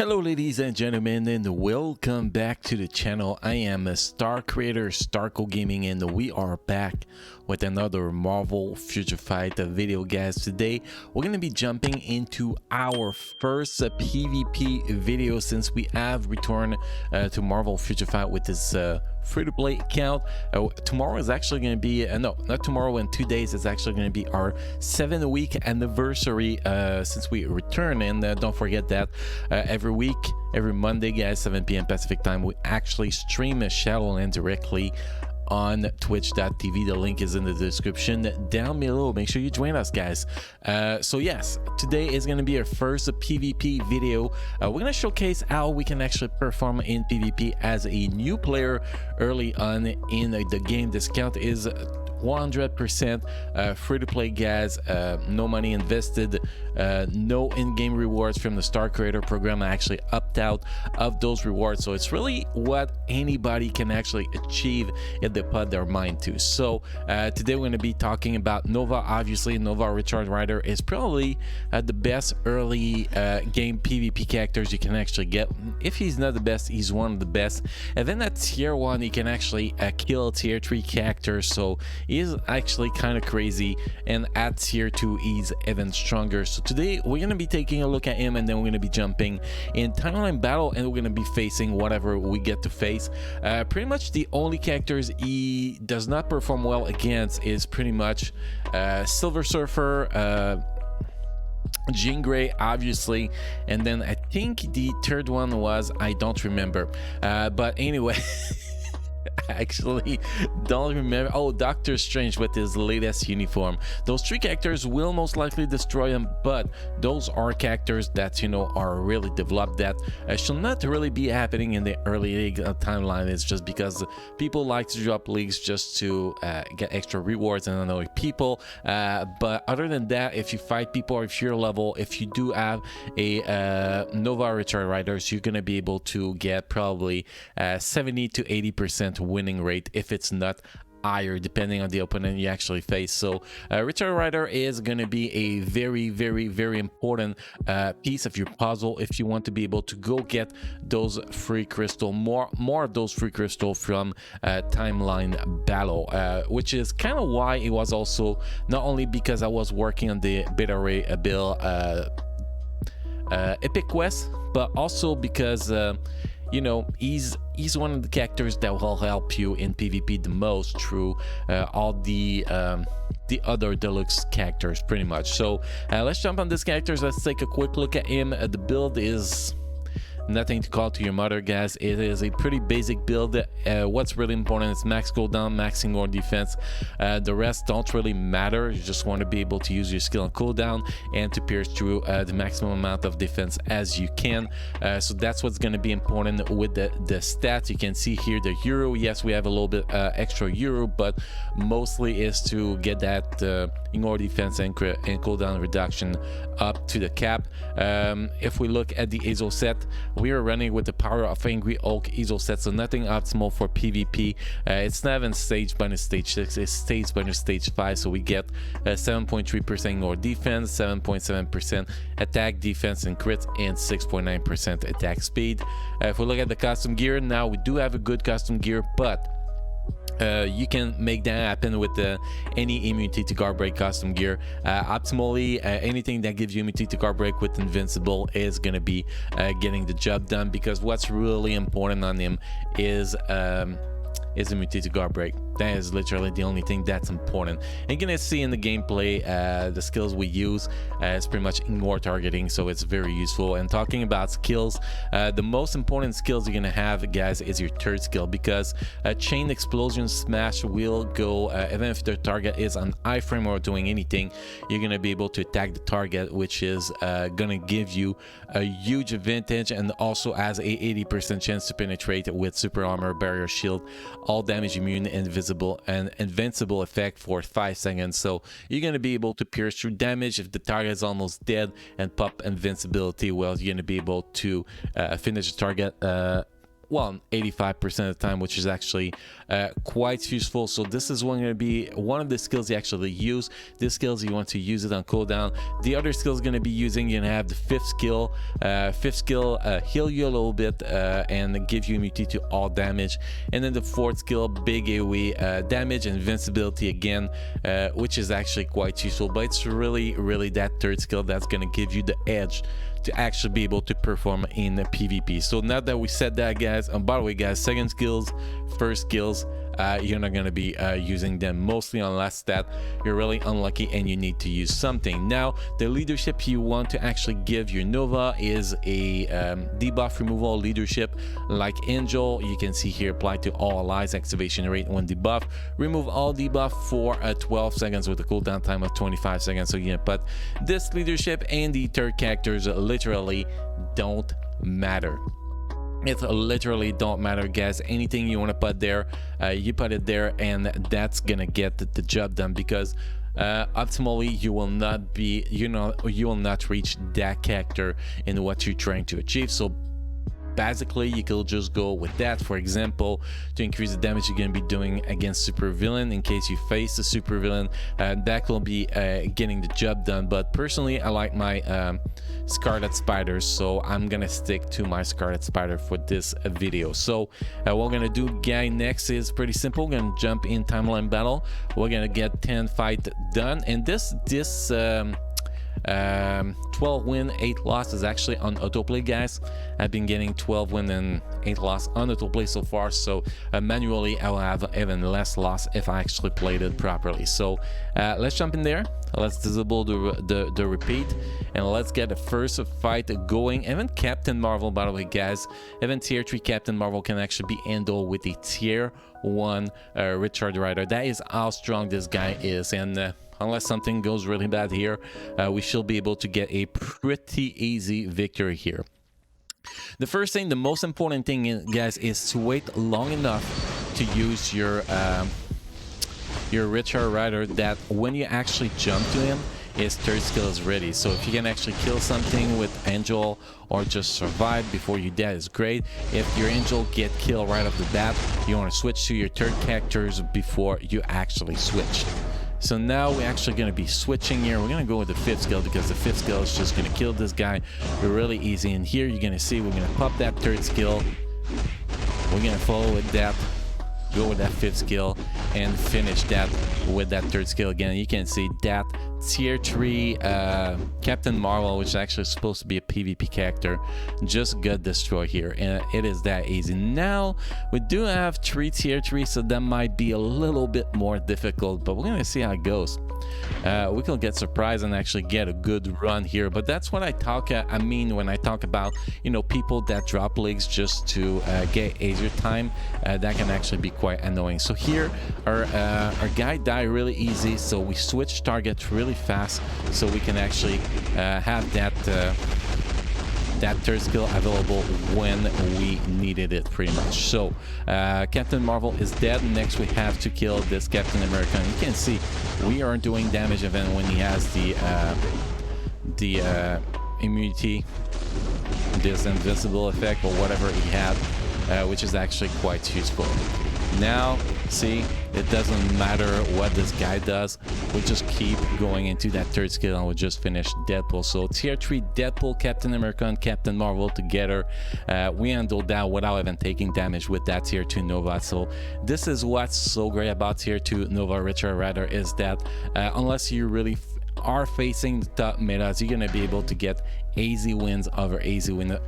Hello ladies and gentlemen, and welcome back to the channel. I am a Star Creator, Starco Gaming, and we are back with another Marvel Future Fight video, guys. Today we're going to be jumping into our first PvP video since we have returned to Marvel Future Fight with this free-to-play account. Tomorrow is actually going to be no, not tomorrow, in 2 days is actually going to be our 7-week anniversary since we returned. And don't forget that every week, every Monday, guys, 7 p.m. Pacific time, we actually stream a Shadowlands directly on twitch.tv. The link is in the description down below. Make sure you join us, guys. So yes, today is going to be our first PvP video. We're going to showcase how we can actually perform in PvP as a new player early on in the game. This account is 100% free to play, guys. No money invested, no in-game rewards from the Star Creator program. I actually opt out of those rewards, so it's really what anybody can actually achieve if they put their mind to. So today we're going to be talking about Nova. Obviously, Nova Richard Rider is probably the best early game PvP characters you can actually get. If he's not the best, he's one of the best. And then at tier 1 he can actually kill tier 3 characters, so is actually kind of crazy. And at tier 2 he's even stronger. So today we're going to be taking a look at him, and then we're going to be jumping in timeline battle, and we're going to be facing whatever we get to face. Pretty much the only characters he does not perform well against is pretty much Silver Surfer, Jean Grey, obviously, and then I think the third one was, I don't remember, but anyway. Actually don't remember. Oh, Doctor Strange with his latest uniform. Those 3 characters will most likely destroy him, but those are characters that, you know, are really developed, that should not really be happening in the early league timeline. It's just because people like to drop leagues just to get extra rewards and annoy people, but other than that, if you fight people, or if you're level, if you do have a Nova Richard Riders, you're gonna be able to get probably 70 to 80% winning rate, if it's not higher, depending on the opponent you actually face. So Richard Rider is going to be a very important piece of your puzzle if you want to be able to go get those free crystal, more of those free crystal from timeline battle, which is kind of why it was also not only because I was working on the Beta Ray Bill Epic Quest, but also because you know, he's one of the characters that will help you in PvP the most through all the other deluxe characters, pretty much. So let's jump on these characters. Let's take a quick look at him. The build is nothing to call to your mother, guys. It is a pretty basic build. What's really important is max cooldown, maxing your defense. The rest don't really matter. You just want to be able to use your skill on cooldown and to pierce through the maximum amount of defense as you can. So that's what's going to be important with the stats. You can see here the euro. Yes, we have a little bit extra euro, but mostly is to get that ignore defense and cooldown reduction up to the cap. If we look at the EZO set, we are running with the Power of Angry Oak EZO set, so nothing optimal for PvP. It's not even stage bonus stage 6, it's stage bonus stage 5, so we get 7.3% ignore defense, 7.7% attack, defense, and crit, and 6.9% attack speed. If we look at the custom gear, now we do have a good custom gear, but you can make that happen with any immunity to guard break custom gear. Optimally, anything that gives you immunity to guard break with invincible is going to be getting the job done, because what's really important on him is immunity to guard break. That is literally the only thing that's important. And you're gonna see in the gameplay the skills we use is pretty much ignore targeting, so it's very useful. And talking about skills, the most important skills you're gonna have, guys, is your third skill, because chain explosion smash will go even if the target is on iframe or doing anything, you're gonna be able to attack the target, which is gonna give you a huge advantage, and also has a 80% chance to penetrate with super armor, barrier, shield, all damage immune, invisible, and invincible effect for 5 seconds. So you're going to be able to pierce through damage if the target is almost dead, and pop invincibility. Well, you're going to be able to finish the target well, 85% of the time, which is actually quite useful. So this is going to be one of the skills you actually use. This skills you want to use it on cooldown. The other skills going to be using, you're gonna have the fifth skill. Heal you a little bit and give you immunity to all damage, and then the fourth skill, big AoE damage and invincibility again, which is actually quite useful. But it's really that third skill that's gonna give you the edge to actually be able to perform in the PvP. So now that we said that, guys, and by the way, guys, second skills, first skills, you're not going to be using them mostly unless that you're really unlucky and you need to use something. Now, the leadership you want to actually give your Nova is a debuff removal leadership like Angel. You can see here, apply to all allies, activation rate when debuff, remove all debuff for 12 seconds with a cooldown time of 25 seconds. So you can put this leadership, and the third characters literally don't matter. It literally don't matter, guys. Anything you want to put there, you put it there, and that's gonna get the job done, because optimally you will not be, you will not reach that character in what you're trying to achieve. So basically you could just go with that, for example, to increase the damage you're going to be doing against supervillain in case you face a supervillain. That will be getting the job done. But personally, I like my Scarlet Spider, so I'm gonna stick to my Scarlet Spider for this video. So what we're gonna do, guy, next is pretty simple. We're gonna jump in timeline battle. We're gonna get 10 fight done, and this 12 win 8 loss is actually on autoplay, guys. I've been getting 12 win and 8 loss on autoplay so far, so manually I will have even less loss if I actually played it properly. So let's jump in there, let's disable the repeat, and let's get the first fight going. Even Captain Marvel, by the way, guys, even tier 3 Captain Marvel can actually be handled with a tier 1 Richard Rider. That is how strong this guy is, and unless something goes really bad here, we should be able to get a pretty easy victory here. The first thing, the most important thing, guys, is to wait long enough to use your Richard Rider, that when you actually jump to him, his third skill is ready. So if you can actually kill something with Angel or just survive before you die, is great. If your Angel get killed right off the bat, you want to switch to your third characters before you actually switch. So now we're actually going to be switching here. We're going to go with the fifth skill, because the fifth skill is just going to kill this guy really easy. And here you're going to see we're going to pop that third skill. We're going to follow with that, go with that fifth skill, and finish that with that third skill again. You can see that tier 3 Captain Marvel, which is actually supposed to be a PvP character, just got destroyed here, and it is that easy. Now we do have 3 tier 3, so that might be a little bit more difficult, but we're gonna see how it goes. We can get surprised and actually get a good run here, but that's what I mean when I talk about, people that drop leagues just to get easier time. That can actually be quite annoying. So here our guy died really easy, so we switch targets really fast, so we can actually have that third skill available when we needed it, pretty much. So Captain Marvel is dead. Next we have to kill this Captain America, and you can see we are doing damage even when he has the immunity, this invisible effect or whatever he had, which is actually quite useful. Now see, it doesn't matter what this guy does, we just keep going into that third skill and we just finish Deadpool. So tier 3 Deadpool, Captain America, and Captain Marvel together, we handled that without even taking damage with that tier 2 Nova. So this is what's so great about tier 2 Nova Richard Rider, is that unless you really are facing the top metas, you're gonna be able to get easy wins over easy win,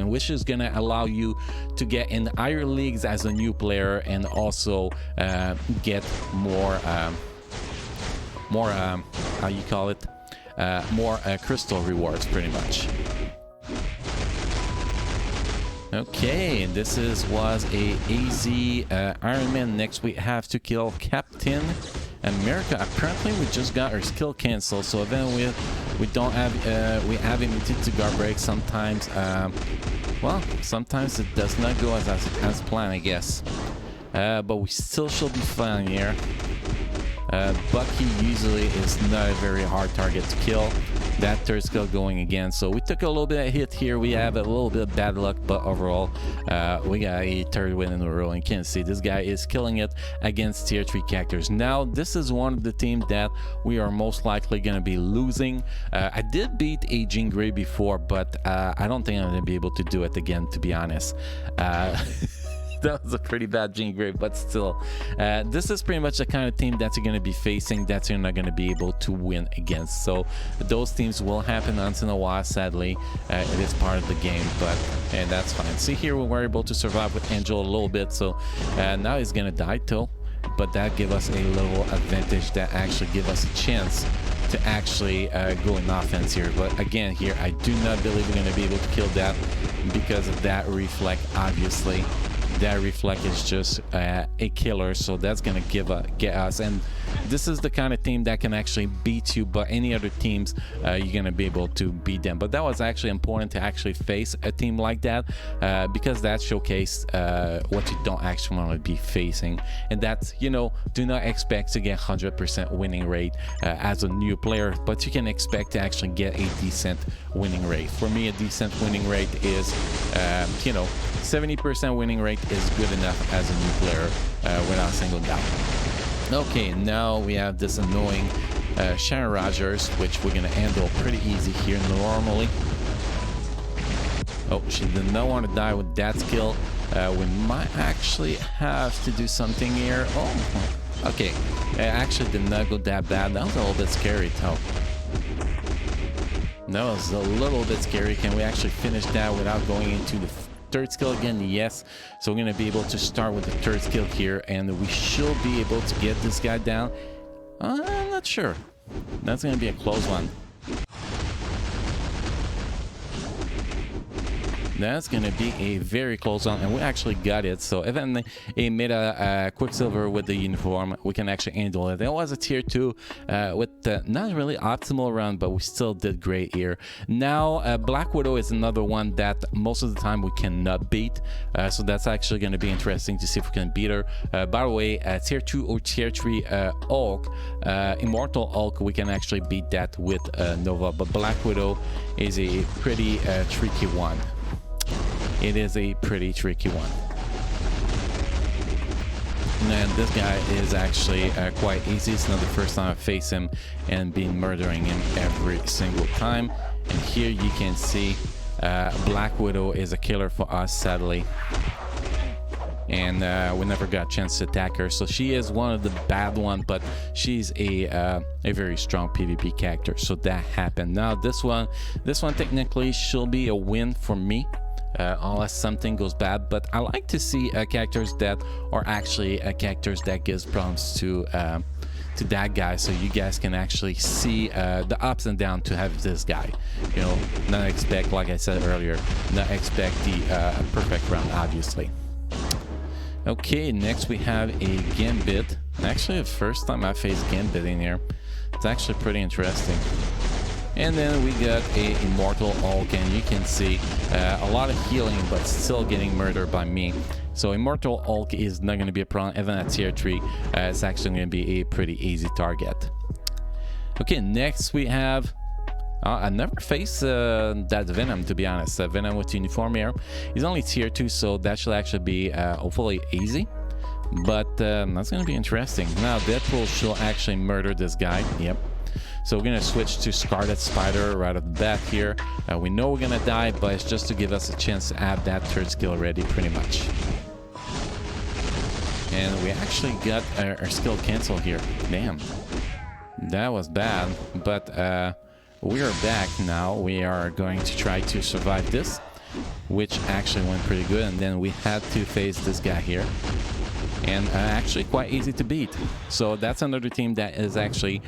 which is gonna allow you to get in higher leagues as a new player, and also get more how you call it, more crystal rewards, pretty much. Okay, this was a easy Iron Man. Next we have to kill Captain America. Apparently we just got our skill canceled, so then we don't have we have immunity to guard break sometimes. Well, sometimes it does not go as planned, I guess, but we still should be fine here. Bucky usually is not a very hard target to kill. that third skill going again. So we took a little bit of hit here. We have a little bit of bad luck, but overall we got a third win in a row, and you can see this guy is killing it against tier 3 characters. Now this is one of the teams that we are most likely going to be losing. I did beat a Jean Grey before, but I don't think I'm going to be able to do it again, to be honest. That was a pretty bad Jean Grey, but still, this is pretty much the kind of team that you're going to be facing, that you're not going to be able to win against. So those teams will happen once in a while, sadly. It is part of the game, but and that's fine. See here, we were able to survive with Angel a little bit, so now he's going to die too, but that give us a little advantage that actually give us a chance to actually go in offense here. But again, here I do not believe we're going to be able to kill that because of that reflect, obviously. That reflect is just a killer, so that's gonna get us, and this is the kind of team that can actually beat you, but any other teams you're gonna be able to beat them. But that was actually important to actually face a team like that, because that showcased what you don't actually want to be facing, and that's, you know, do not expect to get 100% winning rate as a new player, but you can expect to actually get a decent winning rate. For me, a decent winning rate is you know, 70% winning rate is good enough as a new player without a single doubt. Okay, now we have this annoying Sharon Rogers, which we're gonna handle pretty easy here normally. Oh, she did not want to die with that skill. We might actually have to do something here. Oh, okay. It actually did not go that bad. That was a little bit scary, though. That was a little bit scary. Can we actually finish that without going into the third skill again? Yes. So we're going to be able to start with the third skill here, and we should be able to get this guy down. I'm not sure. That's going to be a close one. That's going to be a very close one, and we actually got it. So even a meta Quicksilver with the uniform, we can actually handle it. There was a tier 2 with not really optimal run, but we still did great here. Now Black Widow is another one that most of the time we cannot beat, so that's actually going to be interesting to see if we can beat her. By the way, tier 2 or tier 3 Hulk, Immortal Hulk, we can actually beat that with Nova, but Black Widow is a pretty tricky one. It is a pretty tricky one. And this guy is actually quite easy. It's not the first time I face him and been murdering him every single time. And here you can see Black Widow is a killer for us, sadly. And we never got a chance to attack her, so she is one of the bad ones, but she's a very strong PvP character, so that happened. Now this one technically should be a win for me, unless something goes bad, but I like to see characters that are actually characters that gives problems to that guy, so you guys can actually see the ups and downs to have this guy. You know, not expect, like I said earlier, not expect the perfect round, obviously. Okay, next we have a Gambit. Actually, the first time I faced Gambit in here. It's actually pretty interesting. And then we got a Immortal Hulk, and you can see a lot of healing, but still getting murdered by me. So Immortal Hulk is not going to be a problem, even at tier 3. It's actually going to be a pretty easy target. Okay, next we have... I never faced that Venom, to be honest. Venom with uniform here. He's only tier 2, so that should actually be hopefully easy. But that's going to be interesting. Now Deadpool should actually murder this guy. Yep. So we're going to switch to Scarlet Spider right off the bat here. We know we're going to die, but it's just to give us a chance to have that third skill ready, pretty much. And we actually got our skill cancel here. Damn. That was bad, but... we are back now. We are going to try to survive this, which actually went pretty good, and then we had to face this guy here, and actually quite easy to beat. So that's another team that is actually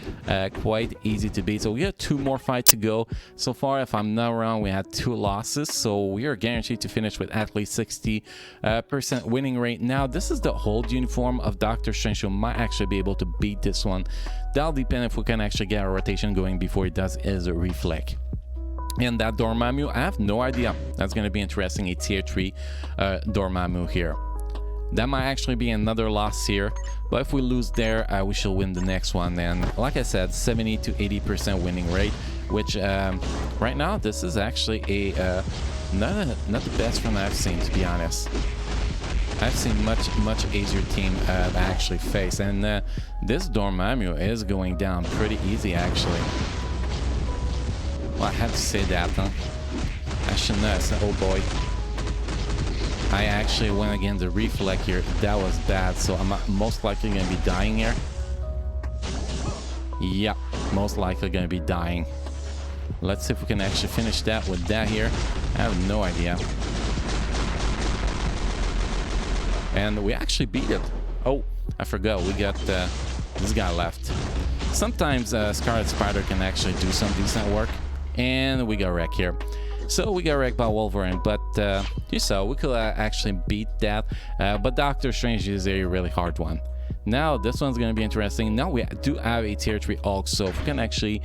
quite easy to beat. So we have 2 more fights to go. So far, if I'm not wrong, we had 2 losses, so we are guaranteed to finish with at least 60% winning rate. Now this is the old uniform of Doctor Strange, so might actually be able to beat this one. That'll depend if we can actually get our rotation going before he does his reflect. And that Dormammu, I have no idea. That's going to be interesting, a tier 3 Dormammu here. That might actually be another loss here, but if we lose there, we shall win the next one. And like I said, 70 to 80% winning rate, which right now this is actually a not the best one I've seen, to be honest. I've seen much easier team actually face, and this Dormammu is going down pretty easy actually. Well, I have to say that, huh? Ashness, oh boy. I actually went against the reflect here. That was bad, so I'm most likely gonna be dying here. Yeah, most likely gonna be dying. Let's see if we can actually finish that with that here. I have no idea. And we actually beat it. Oh, I forgot. We got this guy left. Sometimes Scarlet Spider can actually do some decent work. And we got wrecked here. So we got wrecked by Wolverine. But you saw, we could actually beat that. But Doctor Strange is a really hard one. Now this one's going to be interesting. Now we do have a tier 3 Hulk, so if we can actually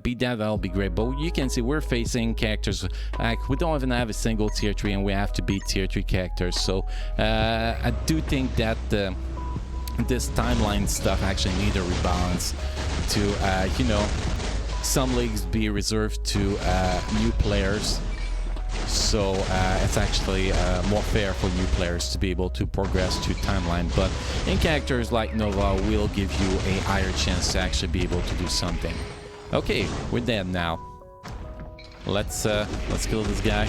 beat that, that'll be great. But you can see we're facing characters like we don't even have a single tier 3 and we have to beat tier 3 characters. So I do think that this timeline stuff actually need a rebalance to you know, some leagues be reserved to new players. So it's actually more fair for new players to be able to progress to timeline, but in characters like Nova will give you a higher chance to actually be able to do something. Okay, we're dead now. Let's kill this guy.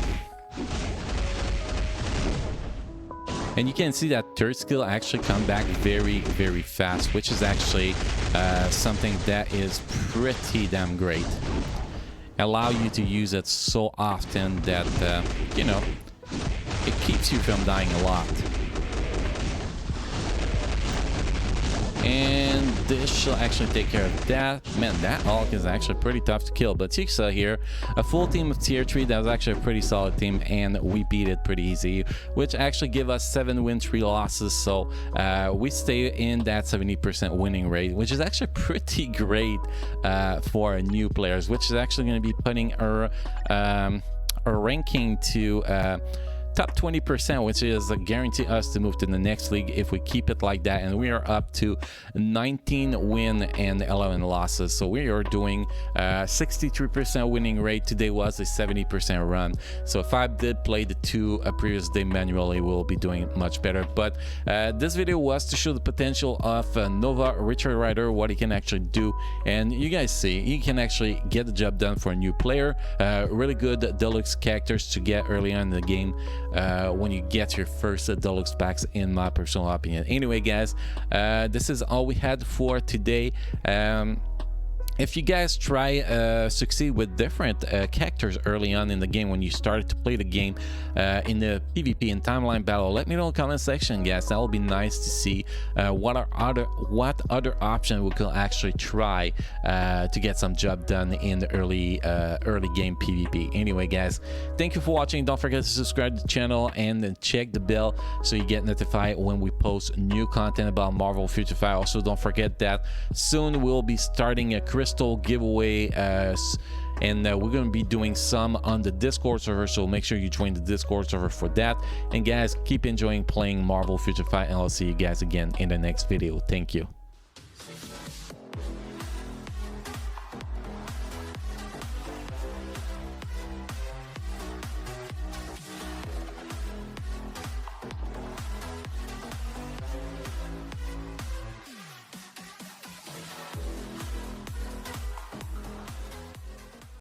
And you can see that third skill actually come back very fast, which is actually something that is pretty damn great. Allow you to use it so often that you know, it keeps you from dying a lot. And this shall actually take care of that. Man, that Hulk is actually pretty tough to kill. But you saw here a full team of tier 3. That was actually a pretty solid team, and we beat it pretty easy, which actually give us 7 wins, 3 losses. So we stay in that 70% winning rate, which is actually pretty great for new players, which is actually going to be putting our ranking to top 20%, which is guarantee us to move to the next league if we keep it like that. And we are up to 19 win and 11 losses, so we are doing 63% winning rate. Today was a 70% run, so if I did play the 2 previous day manually, we'll be doing much better. But this video was to show the potential of Nova Richard Rider, what he can actually do, and you guys see he can actually get the job done for a new player. Really good deluxe characters to get early on in the game when you get your first deluxe packs, in my personal opinion. Anyway guys, this is all we had for today. If you guys try succeed with different characters early on in the game when you started to play the game in the PvP and timeline battle, let me know in the comment section, guys. That will be nice to see what other option we could actually try to get some job done in the early game PvP. Anyway guys, thank you for watching. Don't forget to subscribe to the channel and then check the bell so you get notified when we post new content about Marvel Future Fight. Also, don't forget that soon we'll be starting a crystal giveaway, and we're going to be doing some on the Discord server, so make sure you join the Discord server for that. And guys, keep enjoying playing Marvel Future Fight, and I'll see you guys again in the next video. Thank you.